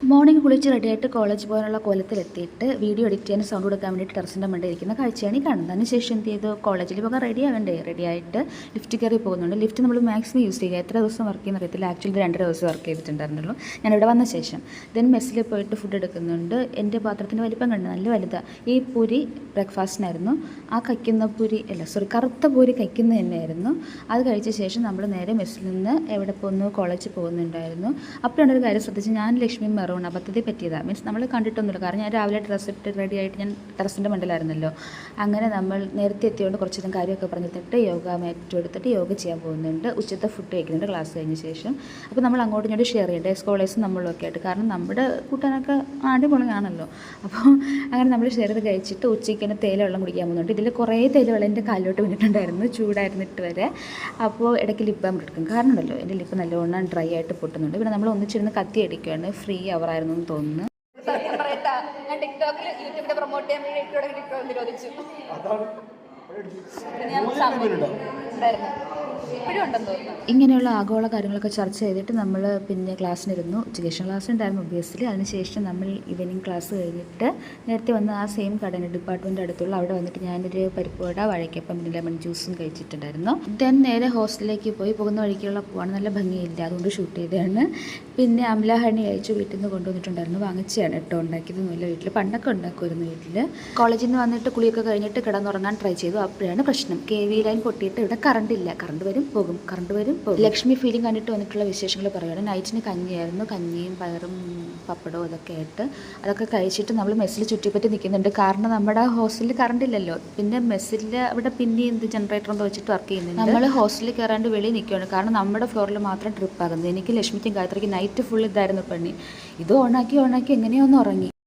Morning കുളിച്ച് റെഡിയായിട്ട് college പോകാനുള്ള കോലത്തിലെത്തിയിട്ട് വീഡിയോ എഡിറ്റ് ചെയ്യാൻ സൗണ്ട് കൊടുക്കാൻ വേണ്ടിയിട്ട് ടെറസിൻ്റെ മണ്ടയിൽ ഇരിക്കുന്ന കാഴ്ചയാണ് ഈ കാണുന്നത്. അതിനുശേഷം എന്ത് ചെയ്തു, കോളേജിൽ പോകാൻ റെഡി ആകണ്ടേ, റെഡിയായിട്ട് ലിഫ്റ്റ് കയറി പോകുന്നുണ്ട്. ലിഫ്റ്റ് നമ്മൾ മാക്സിമം യൂസ് ചെയ്യുക. എത്ര ദിവസം വർക്ക് ചെയ്യുന്ന അറിയത്തില്ല, ആക്ച്വലി 2 ദിവസം വർക്ക് ചെയ്തിട്ടുണ്ടായിരുന്നുള്ളൂ ഞാനിവിടെ വന്ന ശേഷം. ദെൻ മെസ്സിൽ പോയിട്ട് ഫുഡ് എടുക്കുന്നുണ്ട്. എൻ്റെ പാത്രത്തിൻ്റെ വലിപ്പം കണ്ട് നല്ല വലുതാണ്. ഈ പൂരി ബ്രേക്ക്ഫാസ്റ്റിനായിരുന്നു. ആ കഴിക്കുന്ന പൂരി കറുത്ത പൂരി കഴിക്കുന്നത് തന്നെയായിരുന്നു. അത് കഴിച്ച ശേഷം നമ്മൾ നേരെ മെസ്സിൽ നിന്ന് എവിടെ പോകുന്നു, കോളേജിൽ പോകുന്നുണ്ടായിരുന്നു. അപ്പോഴാണ് ഒരു കാര്യം ശ്രദ്ധിച്ച്, ഞാൻ ലക്ഷ്മി മെറൂൺ അബദ്ധത്തിൽ പറ്റിയതാണ്. മീൻസ് നമ്മൾ കണ്ടിട്ടൊന്നുമില്ല, കാരണം ഞാൻ രാവിലെ ഡ്രസ്സ് ഇട്ട് റെഡി ആയിട്ട് ഞാൻ ടെറസിൻ്റെ മണ്ടിലായിരുന്നല്ലോ. അങ്ങനെ നമ്മൾ നേരത്തെ എത്തിയോണ്ട് കുറച്ച് നേരം കാര്യമൊക്കെ പറഞ്ഞിട്ട് യോഗ മാറ്റ് എടുത്തിട്ട് യോഗ ചെയ്യാൻ പോകുന്നുണ്ട്. ഉച്ചത്തെ ഫുഡ് കഴിക്കുന്നുണ്ട് ക്ലാസ് കഴിഞ്ഞ ശേഷം. അപ്പോൾ നമ്മൾ അങ്ങോട്ടും ഇങ്ങോട്ട് ഷെയർ ചെയ്യേണ്ടത് സ്കോളേഴ്സും നമ്മളൊക്കെ ആയിട്ട്, കാരണം നമ്മുടെ കൂട്ടാനൊക്കെ അടിപൊളിയാണല്ലോ. അപ്പോൾ അങ്ങനെ നമ്മൾ ഷെയർ ചെയ്ത് കഴിച്ചിട്ട് ഉച്ചയ്ക്ക് തന്നെ തേയില വെള്ളം കുടിക്കാൻ പോകുന്നുണ്ട്. ഇതിൽ കുറേ തേയില വെള്ളം എൻ്റെ കാലിലോട്ട് വീണിട്ടുണ്ടായിരുന്നു, ചൂടായിരുന്നിട്ട് വരെ. അപ്പോൾ ഇടയ്ക്ക് ലിപ്പ് ബാം എടുക്കും, കാരണം ഉണ്ടല്ലോ എൻ്റെ ലിപ്പ് നല്ലോണം ഡ്രൈ ആയിട്ട് പൊട്ടുന്നുണ്ട്. പിന്നെ നമ്മൾ ഒന്നിച്ചിരുന്ന് കത്തി അടിക്കുകയാണ്. ഫ്രീ അവറായിരുന്നു എന്ന് തോന്നുന്നു. ഞാൻ ടിക്ടോക്കിൽ യൂട്യൂബിനെ പ്രൊമോട്ട് ചെയ്യാൻ വേണ്ടി ടിക്ടോക്ക് നിരോധിച്ചു. ഇങ്ങനെയുള്ള ആഗോള കാര്യങ്ങളൊക്കെ ചർച്ച ചെയ്തിട്ട് നമ്മൾ പിന്നെ ക്ലാസ്സിനിരുന്നു. ഉച്ചയ്ക്ക് ക്ലാസ് ഉണ്ടായിരുന്നു ഒബ്വിയസ്ലി. അതിനുശേഷം നമ്മൾ ഈവനിങ് ക്ലാസ് കഴിഞ്ഞിട്ട് നേരത്തെ വന്ന് ആ സെയിം കടയാണ് ഡിപ്പാർട്ട്മെൻറ്റ് അടുത്തുള്ള, അവിടെ വന്നിട്ട് ഞാനൊരു പരിപ്പ് വട, വാഴയ്ക്കപ്പം, പിന്നെ ലെമൺ ജ്യൂസും കഴിച്ചിട്ടുണ്ടായിരുന്നു. ദെൻ നേരെ ഹോസ്റ്റലിലേക്ക് പോയി. പോകുന്ന വഴിക്കുള്ള പോവാണ്, നല്ല ഭംഗിയില്ല, അതുകൊണ്ട് ഷൂട്ട് ചെയ്തതാണ്. പിന്നെ അമല ഹണി കഴിച്ചു, വീട്ടിൽ നിന്ന് കൊണ്ടുവന്നിട്ടുണ്ടായിരുന്നു. വാങ്ങിച്ചാണ് കേട്ടോ, ഉണ്ടാക്കിയതൊന്നുമില്ല വീട്ടിൽ. പണ്ടൊക്കെ ഉണ്ടാക്കുമായിരുന്നു വീട്ടിൽ. കോളേജിൽ നിന്ന് വന്നിട്ട് കുളിയൊക്കെ കഴിഞ്ഞിട്ട് കിടന്നുറങ്ങാൻ ട്രൈ ചെയ്തു. അപ്പോഴാണ് പ്രശ്നം, KV ലൈൻ പൊട്ടിയിട്ട് ഇവിടെ കറണ്ട് ഇല്ല. കറണ്ട് വരും പോകും, കറണ്ട് വരും പോകും. ലക്ഷ്മി ഫീലിംഗ് കണ്ടിട്ട് വന്നിട്ടുള്ള വിശേഷങ്ങൾ പറയുകയാണ്. നൈറ്റിന് കഞ്ഞിയായിരുന്നു, കഞ്ഞിയും പയറും പപ്പടവും അതൊക്കെ ആയിട്ട്. അതൊക്കെ കഴിച്ചിട്ട് നമ്മൾ മെസ്സിൽ ചുറ്റിപ്പറ്റി നിൽക്കുന്നുണ്ട്, കാരണം നമ്മുടെ ഹോസ്റ്റലിൽ കറണ്ട് ഇല്ലല്ലോ. പിന്നെ മെസ്സിൽ അവിടെ പിന്നെ എന്ത് ജനറേറ്റർ എന്തോ വെച്ചിട്ട് വർക്ക് ചെയ്യുന്നുണ്ട്. നമ്മൾ ഹോസ്റ്റലിൽ കയറാണ്ട് വെളിയിൽ നിൽക്കുകയാണ്, കാരണം നമ്മുടെ ഫ്ലോറിൽ മാത്രം ട്രിപ്പ് ആകുന്നത്. എനിക്ക് ലക്ഷ്മിക്കും ഗായത്രിക്കും നൈറ്റ് ഫുൾ ഇതായിരുന്നു പണി. ഇത് ഓണാക്കി എങ്ങനെയോ ഒന്ന് ഉറങ്ങി.